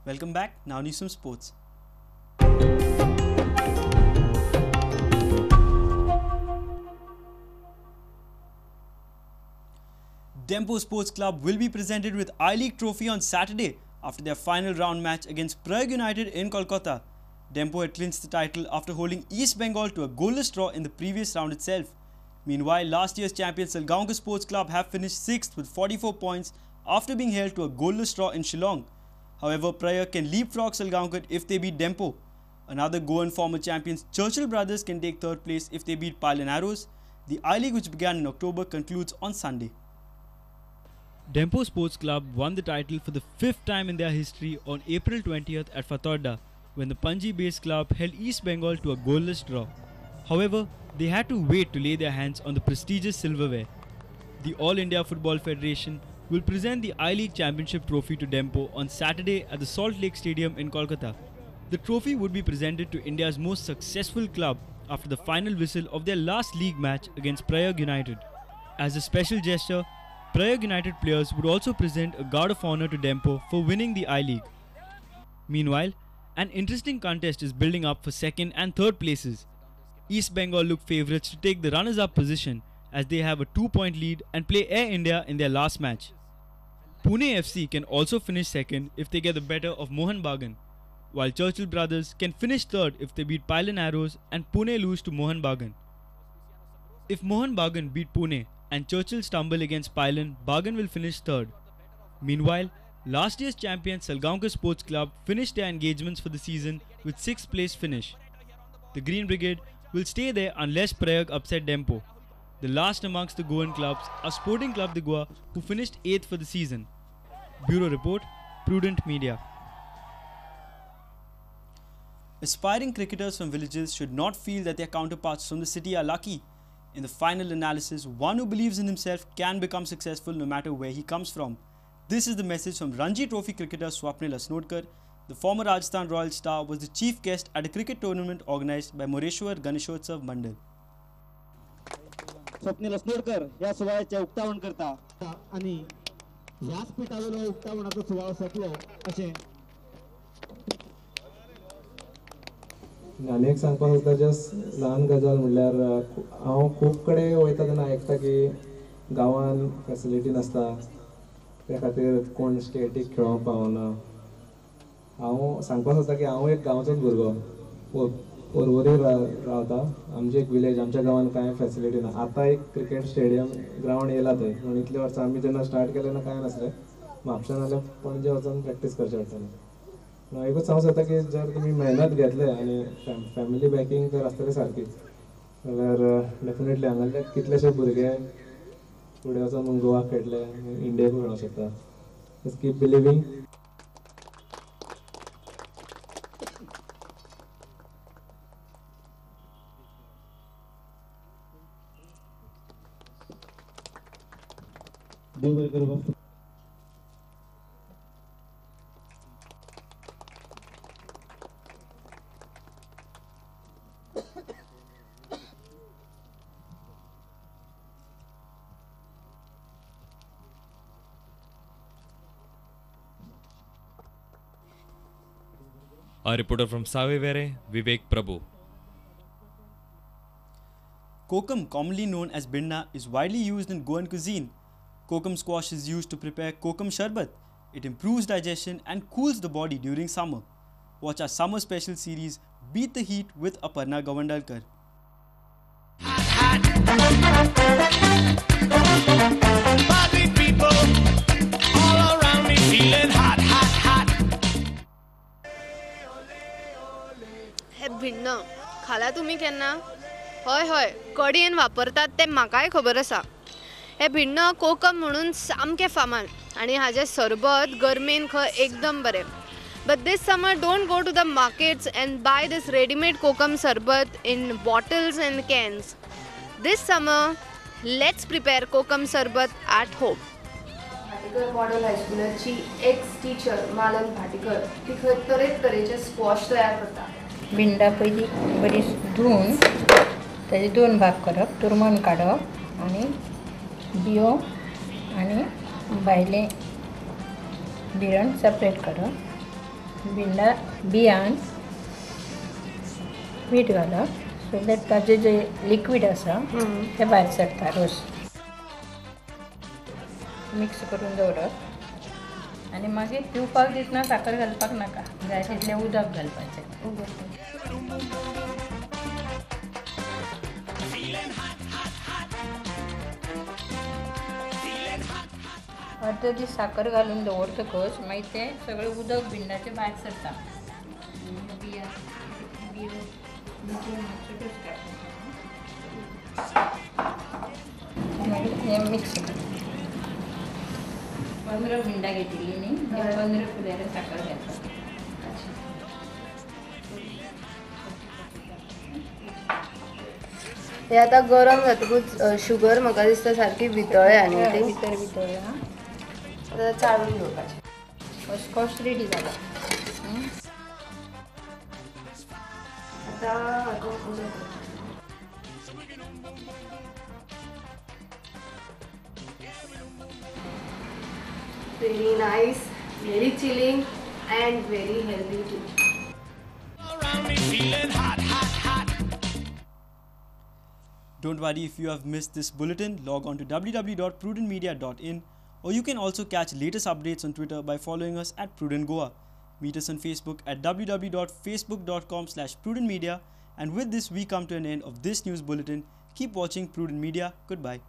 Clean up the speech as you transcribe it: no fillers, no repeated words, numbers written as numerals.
Welcome back. Now news some sports. Dempo Sports Club will be presented with I-League trophy on Saturday after their final round match against Prague United in Kolkata. Dempo had clinched the title after holding East Bengal to a goalless draw in the previous round itself. Meanwhile, last year's champion Salgaonkar Sports Club have finished 6th with 44 points after being held to a goalless draw in Shillong. However, Prague can leapfrog Salgaonkar if they beat Dempo. Another Goan former champions Churchill Brothers can take third place if they beat Pile and Arrows. The I-League, which began in October, concludes on Sunday. Dempo Sports Club won the title for the 5th time in their history on April 20th at Fatorda, when the Panji-based club held East Bengal to a goalless draw. However, they had to wait to lay their hands on the prestigious silverware. The All India Football Federation will present the I-League Championship trophy to Dempo on Saturday at the Salt Lake Stadium in Kolkata. The trophy would be presented to India's most successful club after the final whistle of their last league match against Prague United. As a special gesture, Prague United players would also present a guard of honor to Dempo for winning the I-League. Meanwhile, an interesting contest is building up for second and third places. East Bengal look favourites to take the runners-up position as they have a 2-point lead and play Air India in their last match. Pune FC can also finish second if they get the better of Mohun Bagan, while Churchill Brothers can finish third if they beat Pile and Arrows and Pune lose to Mohun Bagan. If Mohun Bagan beat Pune and Churchill stumble against Pailan, Bagan will finish third. Meanwhile, last year's champion Salgaonkar Sports Club finished their engagements for the season with 6th place finish. The Green Brigade will stay there unless Prague upset Dempo. The last amongst the Goan clubs are Sporting Club de Goa, who finished 8th for the season. Bureau Report, Prudent Media. Aspiring cricketers from villages should not feel that their counterparts from the city are lucky. In the final analysis, one who believes in himself can become successful no matter where he comes from. This is the message from Ranji Trophy cricketer Swapnil Asnodkar. The former Rajasthan Royals star was the chief guest at a cricket tournament organized by Moreshwar Ganeshotsav Mandal. Swapnil असनोडकर या सोहळ्याचे उक्तावण करता आणि ह्याच पिठावेलो उक्तावणाचो सुवाळो सोंपलो अशें आनी एक सांगपाक सोदता जस्ट ल्हान गजाल म्हणल्यार हांव खूब कडेन वयता तेन्ना आयकता की गांवान फॅसिलिटी नासता त्या खातीर कोण स्टेटीक खेळोंक पावना. हांव सांगपाक सोदता की हांव एक गांवचोच भुरगो पोरवोरी रावता. आमचें एक विलेज, आमच्या गांवान कांय फॅसिलिटी ना. आतां एक क्रिकेट स्टेडियम ग्रावंड येयला थंय, पूण इतले वर्सां आमी जेन्ना स्टार्ट केलें तेन्ना कांय नासलें. म्हापशां नाल्यार पणजे वचून प्रॅक्टीस करचें पडटालें. हांव एकूच सांगूंक सोदता की जर तुमी मेहनत घेतले आनी फॅमिली बॅकींग तर आसतलें सारकीच जाल्यार डेफिनेटली हांगासले कितलेशे भुरगे फुडें वचून गोवा खेळटले, इंडियेकूय खेळोंक शकता. Just keep believing. Our reporter from Savivere, Vivek Prabhu. Kokum, commonly known as binna, is widely used in Goan cuisine. Kokum squash is used to prepare kokum sharbat. It improves digestion and cools the body during summer. Watch our summer special series Beat the Heat with Aparna Gawandalkar. Party people all around me feeling hot, hot, hot. हे भिन्न खाला तुम्ही केन्ना? हय हय, कडेन वापरतात ते म्हाकाय खबर आसा. हे भिन्न कोकम म्हणून सामके फामाद आणि हाजे सरबत गर्मेन खंय एकदम बरें. But this summer don't go to the markets and buy this ready-made kokum sarbat in bottles and cans. This summer, let's prepare kokum sarbat at home. Bhatikar model हायस्कुलाची एक्स टीचर मालन भाटीकर ती खंय तरेतरेचे स्क्वॉश तयार करता. भिंडा पयली बरी धुवन ताजे 2 भाग करप, तुरमण काडप आनी बियो आनी भायले बिरण सेपरेट करप. भिंडा बियान मीठ घालप सो दॅट ताजें जे लिक्वीड आसा तें भायर सरता रोस मिक्स करून दवरप आनी मागीर पिवपाक दितना साखर घालपाक नाका जाय तितलें उदक घालपाचें अर्द दीस साखर घालून दवरतकच मागीर तें सगळें उदक भिंडाचें भायर सरता मागीर हें मिक्स 15 भिंडा घेतिल्ली न्ही 15 फुल्यार साखर घालता हे आता गरम जातकूच शुगर म्हाका दिसता सारकी वितळ्या आनी ती भितर भितर आतां चाळून घेवपाचें खसखस रेडी जाला very nice, very chilling and very healthy too. Around me feeling hot, hot, hot. Don't worry if you have missed this bulletin, log on to www.prudentmedia.in, or you can also catch latest updates on Twitter by following us at Prudent Goa. Meet us on Facebook at www.facebook.com/prudentmedia. And with this, we come to an end of this news bulletin. Keep watching Prudent Media. Goodbye.